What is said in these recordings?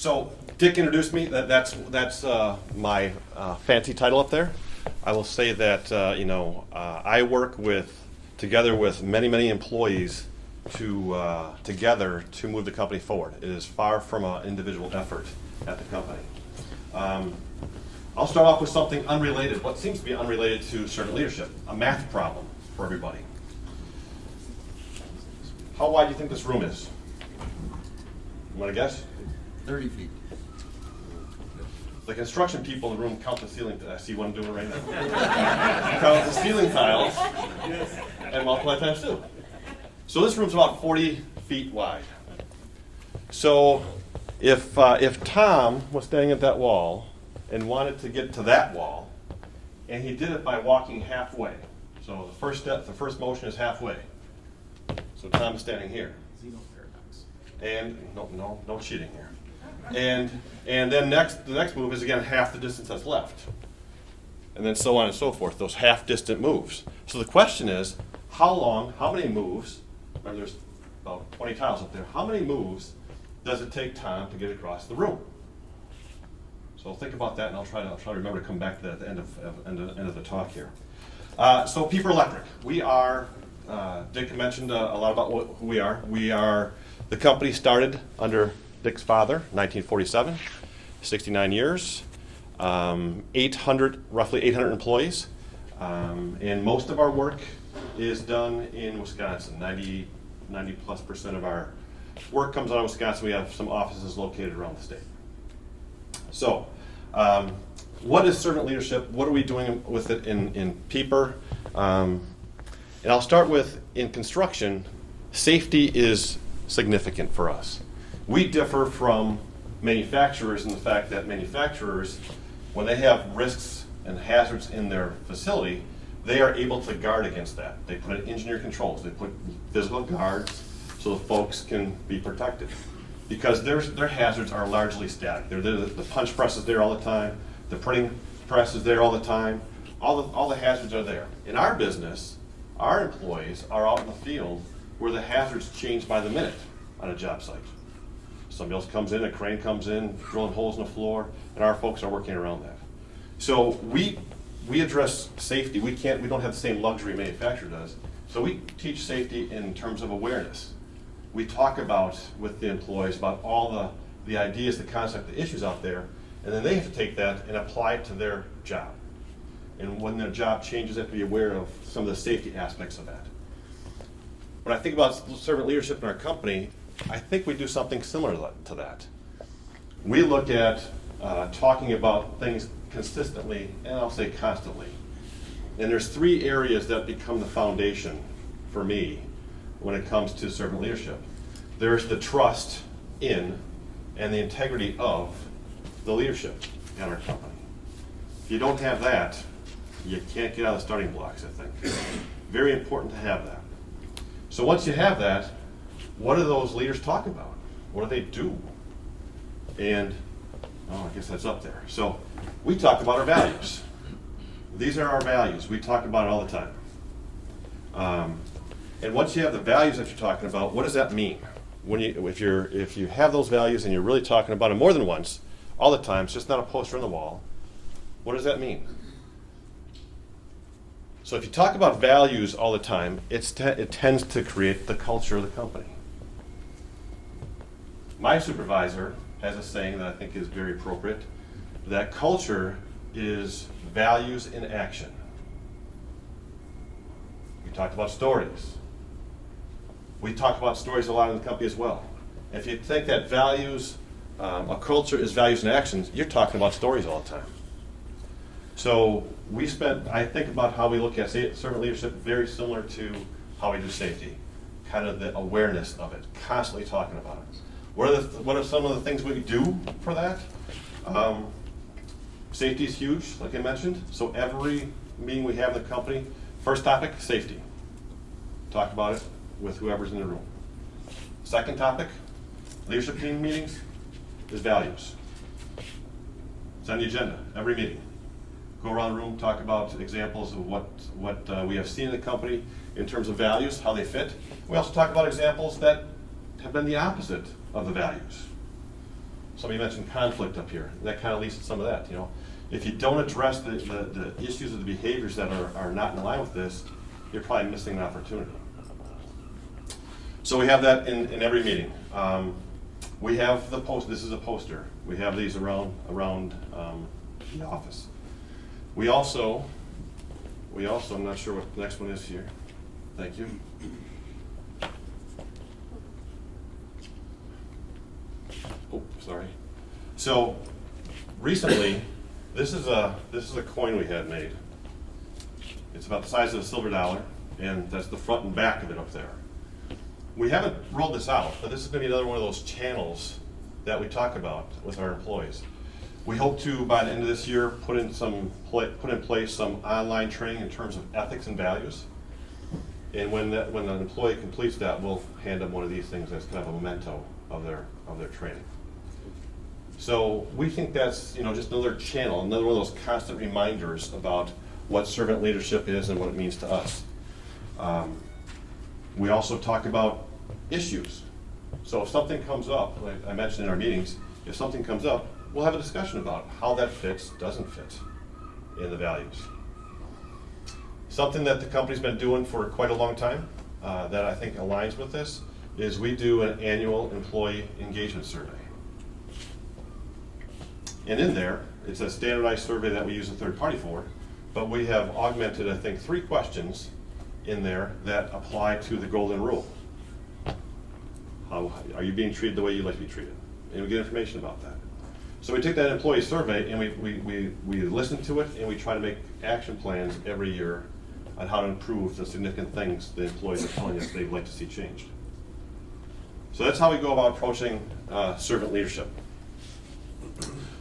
So Dick introduced me. That's my fancy title up there. I will say that I work together with many employees together to move the company forward. It is far from an individual effort at the company. I'll start off with something unrelated, what seems to be unrelated to servant leadership, a math problem for everybody. How wide do you think this room is? You want to guess? 30 feet. The construction people in the room count the ceiling. I see one doing it right now. Count the ceiling tiles and multiply times 2. So this room's about 40 feet wide. So if Tom was standing at that wall and wanted to get to that wall, and he did it by walking halfway. So the first motion is halfway. So Tom is standing here. Zeno paradox. And no cheating here. And then the next move is again half the distance that's left. And then so on and so forth, those half distant moves. So the question is, how many moves, remember there's about 20 tiles up there, how many moves does it take Tom to get across the room? So think about that, and I'll try to remember to come back to that at the end of the talk here. So Parra Electric, we are, Dick mentioned a lot about who we are. We are, the company started under Dick's father, 1947, 69 years, roughly 800 employees, and most of our work is done in Wisconsin. 90+% of our work comes out of Wisconsin. We have some offices located around the state. So, what is servant leadership? What are we doing with it in Parra? And I'll start with, in construction, safety is significant for us. We differ from manufacturers in the fact that manufacturers, when they have risks and hazards in their facility, they are able to guard against that. They put in engineered controls. They put physical guards so the folks can be protected. Because their hazards are largely static. The punch press is there all the time. The printing press is there all the time. All the hazards are there. In our business, our employees are out in the field where the hazards change by the minute on a job site. Somebody else comes in, a crane comes in, drilling holes in the floor, and our folks are working around that. So we address safety. We don't have the same luxury a manufacturer does. So we teach safety in terms of awareness. We talk about with the employees about all the ideas, the concept, the issues out there, and then they have to take that and apply it to their job. And when their job changes, they have to be aware of some of the safety aspects of that. When I think about servant leadership in our company, I think we do something similar to that. We look at talking about things consistently, and I'll say constantly. And there's 3 areas that become the foundation for me when it comes to servant leadership. There's the trust in and the integrity of the leadership in our company. If you don't have that, you can't get out of the starting blocks, I think. Very important to have that. So once you have that, what do those leaders talk about? What do they do? And, I guess that's up there. So we talk about our values. These are our values. We talk about it all the time. And once you have the values that you're talking about, what does that mean? If you have those values and you're really talking about them more than once, all the time, it's just not a poster on the wall, what does that mean? So if you talk about values all the time, it tends to create the culture of the company. My supervisor has a saying that I think is very appropriate, that culture is values in action. We talked about stories. We talk about stories a lot in the company as well. If you think that values, a culture is values in actions, you're talking about stories all the time. So I think about how we look at servant leadership very similar to how we do safety. Kind of the awareness of it, constantly talking about it. What are some of the things we do for that? Safety is huge, like I mentioned. So every meeting we have in the company, first topic, safety. Talk about it with whoever's in the room. Second topic, leadership team meetings, is values. It's on the agenda, every meeting. Go around the room, talk about examples of what we have seen in the company in terms of values, how they fit. We also talk about examples that have been the opposite of the values. somebody mentioned conflict up here. And that kind of leads to some of that, If you don't address the issues of the behaviors that are not in line with this, you're probably missing an opportunity. So we have that in every meeting. We have the post. This is a poster. We have these around the office. We also, I'm not sure what the next one is here. Thank you. Oh, sorry. So recently, this is a coin we had made. It's about the size of a silver dollar, and that's the front and back of it up there. We haven't rolled this out, but this is going to be another one of those channels that we talk about with our employees. We hope to, by the end of this year, put in place some online training in terms of ethics and values. And when an employee completes that, we'll hand them one of these things as kind of a memento of their training. So we think that's just another channel, another one of those constant reminders about what servant leadership is and what it means to us. We also talk about issues. So if something comes up, like I mentioned in our meetings, if something comes up, we'll have a discussion about how that doesn't fit in the values. Something that the company's been doing for quite a long time that I think aligns with this is we do an annual employee engagement survey. And in there, it's a standardized survey that we use a third party for, but we have augmented, I think, 3 questions in there that apply to the golden rule. How are you being treated the way you'd like to be treated? And we get information about that. So we take that employee survey and we listen to it, and we try to make action plans every year on how to improve the significant things the employees are telling us they'd like to see changed. So that's how we go about approaching servant leadership.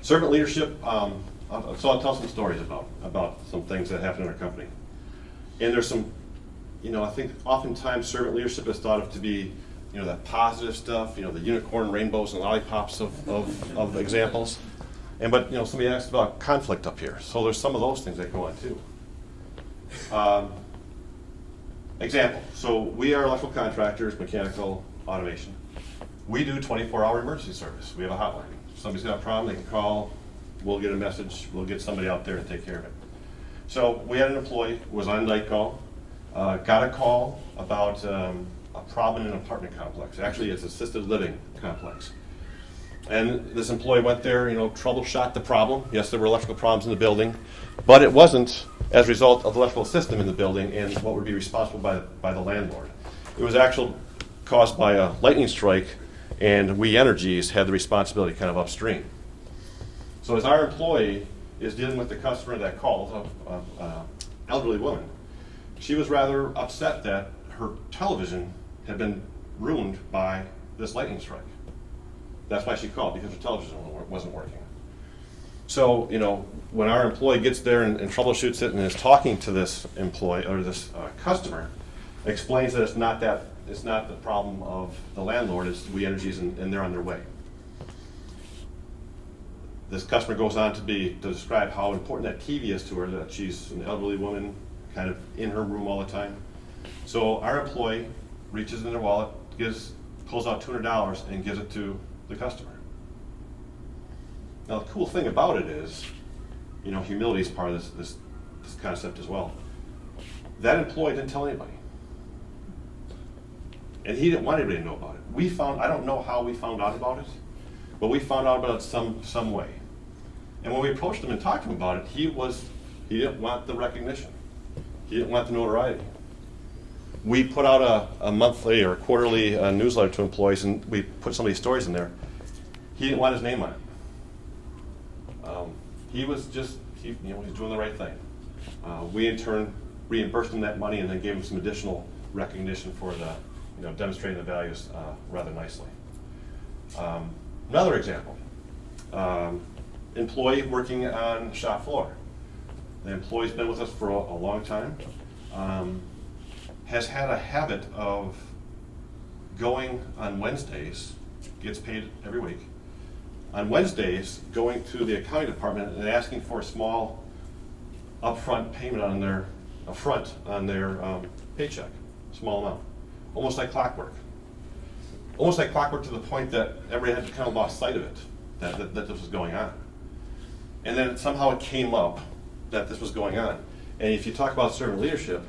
Servant leadership, so I'll tell some stories about some things that happen in our company. And there's some, I think oftentimes servant leadership is thought of to be, that positive stuff, the unicorn, rainbows, and lollipops of examples. But somebody asked about conflict up here. So there's some of those things that go on too. Example, so we are electrical contractors, mechanical, automation. We do 24-hour emergency service. We have a hotline. If somebody's got a problem, they can call, we'll get a message, we'll get somebody out there to take care of it. So we had an employee who was on night call, got a call about a problem in an apartment complex. Actually, it's an assisted living complex. And this employee went there, troubleshot the problem. Yes, there were electrical problems in the building, but it wasn't as a result of the electrical system in the building and what would be responsible by the landlord. It was actually caused by a lightning strike, and We Energies had the responsibility kind of upstream. So as our employee is dealing with the customer that called, an elderly woman, she was rather upset that her television had been ruined by this lightning strike. That's why she called, because her television wasn't working. So, when our employee gets there and troubleshoots it and is talking to this employee or this customer, explains that it's not the problem of the landlord, it's We Energies, and they're on their way. This customer goes on to describe how important that TV is to her, that she's an elderly woman, kind of in her room all the time. So our employee reaches in their wallet, pulls out $200 and gives it to the customer. Now the cool thing about it is, humility is part of this concept as well. That employee didn't tell anybody. And he didn't want anybody to know about it. I don't know how we found out about it, but we found out about it some way. And when we approached him and talked to him about it, he didn't want the recognition. He didn't want the notoriety. We put out a monthly or quarterly newsletter to employees, and we put some of these stories in there. He didn't want his name on it. He was he's doing the right thing. We in turn reimbursed him that money and then gave him some additional recognition for demonstrating the values rather nicely. Another example, employee working on shop floor. The employee's been with us for a long time. Has had a habit of going on Wednesdays, gets paid every week, on Wednesdays going to the accounting department and asking for a small upfront payment on their paycheck, small amount, almost like clockwork. Almost like clockwork to the point that everybody had kind of lost sight of it. that this was going on. And then somehow it came up that this was going on. And if you talk about servant leadership,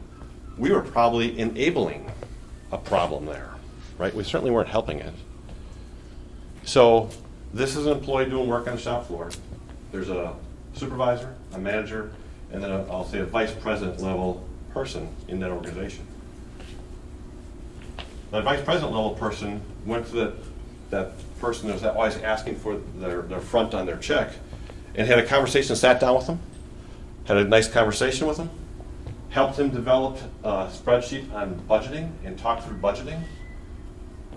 we were probably enabling a problem there, right? We certainly weren't helping it. So this is an employee doing work on the shop floor. There's a supervisor, a manager, and then I'll say a vice president level person in that organization. That vice president level person went to that person that was always asking for their front on their check and had a conversation, sat down with them, had a nice conversation with them, helped him develop a spreadsheet on budgeting and talk through budgeting,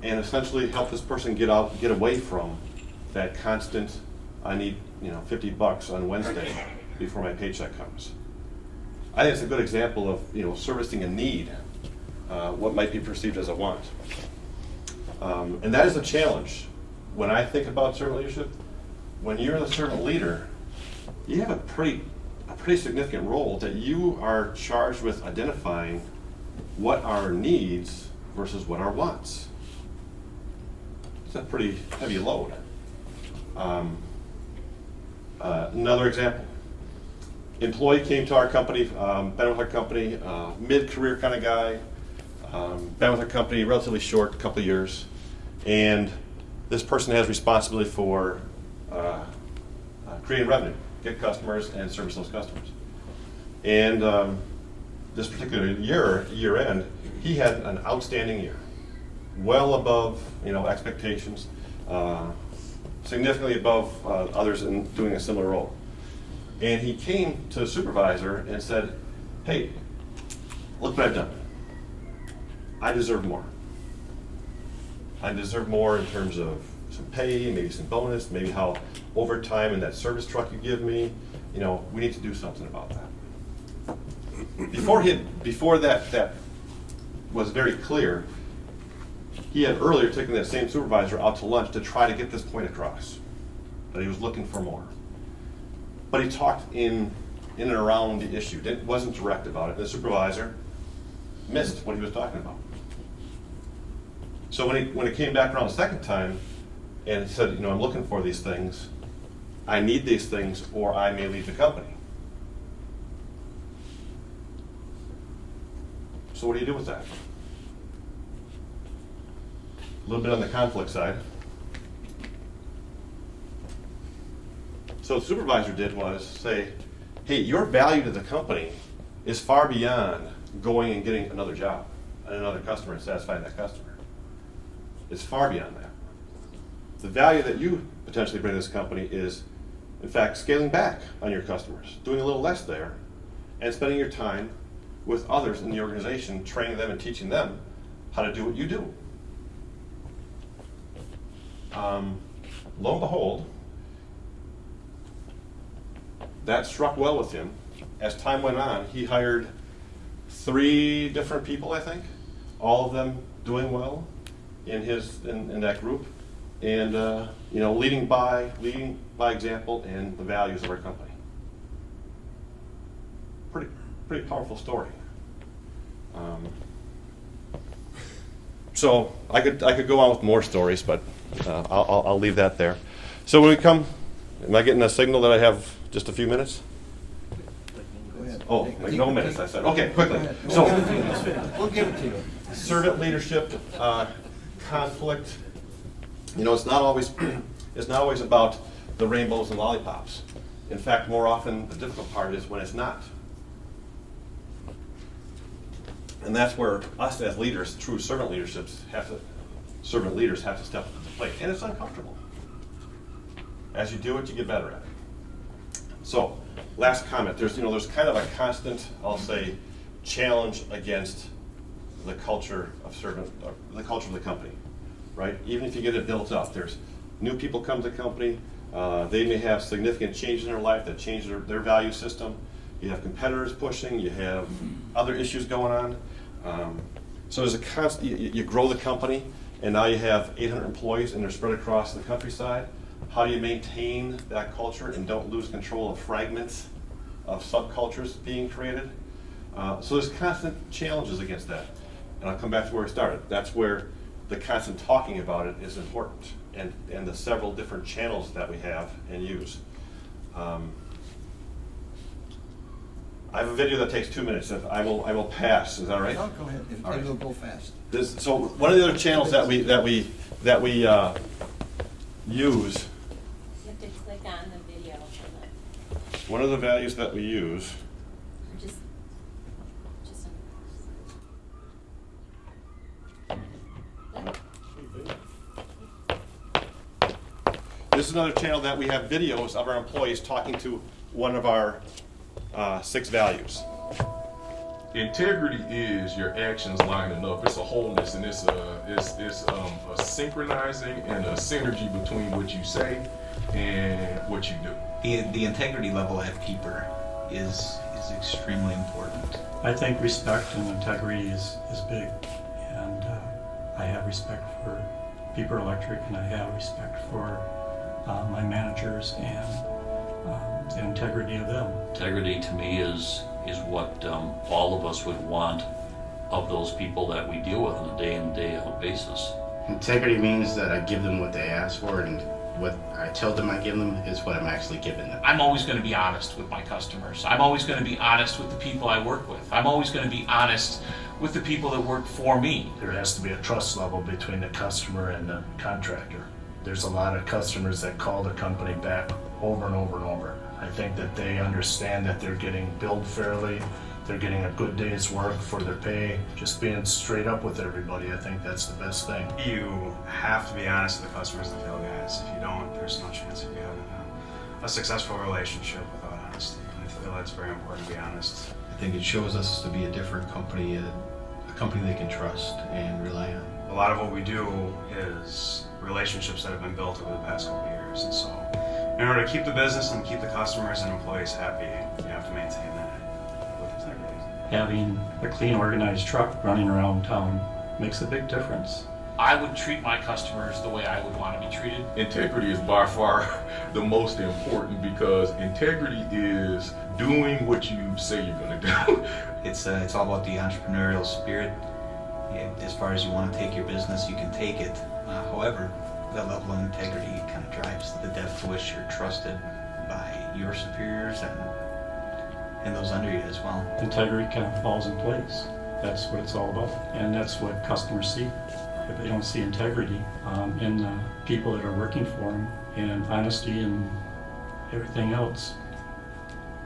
and essentially helped this person get away from that constant, I need $50 on Wednesday before my paycheck comes. I think it's a good example of servicing a need, what might be perceived as a want. And that is a challenge. When I think about servant leadership, when you're the servant leader, you have a pretty significant role that you are charged with identifying what are needs versus what are wants. It's a pretty heavy load. Another example. Employee came to our company, been with our company, mid-career kind of guy, been with our company relatively short, a couple of years, and this person has responsibility for creating revenue, get customers, and service those customers. And this particular year end, he had an outstanding year, well above expectations, significantly above others in doing a similar role. And he came to the supervisor and said, "Hey, look what I've done. I deserve more. I deserve more in terms of some pay, maybe some bonus, maybe how overtime in that service truck you give me. We need to do something about that." Before that was very clear, he had earlier taken that same supervisor out to lunch to try to get this point across, that he was looking for more. But he talked in and around the issue, wasn't direct about it. The supervisor missed what he was talking about. So when it came back around the second time and he said, "I'm looking for these things, I need these things, or I may leave the company." So what do you do with that? A little bit on the conflict side. So what the supervisor did was say, "Hey, your value to the company is far beyond going and getting another job and another customer and satisfying that customer. It's far beyond that. The value that you potentially bring to this company is, in fact, scaling back on your customers, doing a little less there, and spending your time with others in the organization, training them and teaching them how to do what you do." Lo and behold, that struck well with him. As time went on, he hired 3 different people, I think, all of them doing well in that group, and leading by example and the values of our company. Pretty powerful story. So I could go on with more stories, but I'll leave that there. So when we come, am I getting a signal that I have just a few minutes? Go ahead. Oh, like no minutes, I said. Okay, quickly. So, We'll give it to you. servant leadership, conflict. It's not always about the rainbows and lollipops. In fact, more often the difficult part is when it's not. And that's where us as leaders, true servant leaders have to step up to the plate. And it's uncomfortable. As you do it, you get better at it. So, last comment. There's kind of a constant, I'll say, challenge against the culture of the culture of the company, right? Even if you get it built up, there's new people come to the company. They may have significant changes in their life that change their value system. You have competitors pushing. You have other issues going on. So there's a constant. You grow the company, and now you have 800 employees, and they're spread across the countryside. How do you maintain that culture and don't lose control of fragments of subcultures being created? So there's constant challenges against that. And I'll come back to where I started. That's where the constant talking about it is important, and the several different channels that we have and use. I have a video that takes 2 minutes. If I will pass. Is that all right? No, go ahead. All right. It'll go fast. So one of the other channels that we use. You have to click on the video for One of the values that we use. the, just. This is another channel that we have videos of our employees talking to one of our 6 values. Integrity is your actions lining up. It's a wholeness, and it's a synchronizing and a synergy between what you say and what you do. The integrity level at Keeper is extremely important. I think respect and integrity is big, and I have respect for Peeper Electric, and I have respect for my managers and the integrity of them. Integrity to me is what all of us would want of those people that we deal with on a day in, day out basis. Integrity means that I give them what they ask for, and what I tell them I give them is what I'm actually giving them. I'm always going to be honest with my customers. I'm always going to be honest with the people I work with. I'm always going to be honest with the people that work for me. There has to be a trust level between the customer and the contractor. There's a lot of customers that call the company back over and over and over. I think that they understand that they're getting billed fairly, they're getting a good day's work for their pay. Just being straight up with everybody, I think that's the best thing. You have to be honest with the customers and the field guys. If you don't, there's no chance of you having a successful relationship without honesty. I feel that's very important to be honest. I think it shows us to be a different company, a company they can trust and rely on. A lot of what we do is relationships that have been built over the past couple of years, and so in order to keep the business and keep the customers and employees happy, you have to maintain that with integrity. Having a clean, organized truck running around town makes a big difference. I would treat my customers the way I would want to be treated. Integrity is by far the most important, because integrity is doing what you say you're going to do. It's all about the entrepreneurial spirit. As far as you want to take your business, you can take it. However, that level of integrity kind of drives the depth to which you're trusted by your superiors and those under you as well. Integrity kind of falls in place. That's what it's all about, and that's what customers see. If they don't see integrity in the people that are working for them, and honesty and everything else,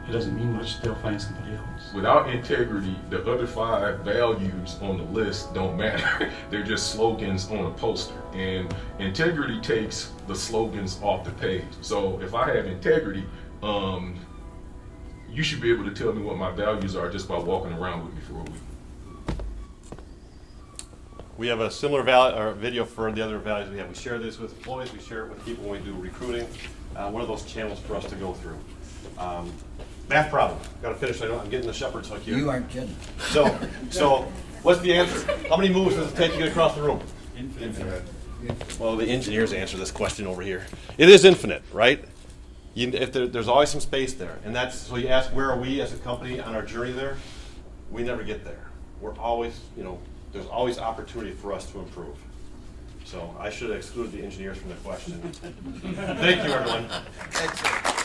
it doesn't mean much. They'll find somebody else. Without integrity, the other 5 values on the list don't matter. They're just slogans on a poster. And integrity takes the slogans off the page. So if I have integrity, you should be able to tell me what my values are just by walking around with me for a week. We have a similar video for the other values we have. We share this with employees. We share it with people when we do recruiting. One of those channels for us to go through. Math problem. Got to finish. I know I'm getting the shepherd's hook here. You aren't kidding. So what's the answer? How many moves does it take to get across the room? Infinite. Well, the engineers answer this question over here. It is infinite, right? There's always some space there, and that's so. You ask, where are we as a company on our journey there? We never get there. We're always, there's always opportunity for us to improve. So I should have excluded the engineers from the question. Thank you, everyone. Excellent.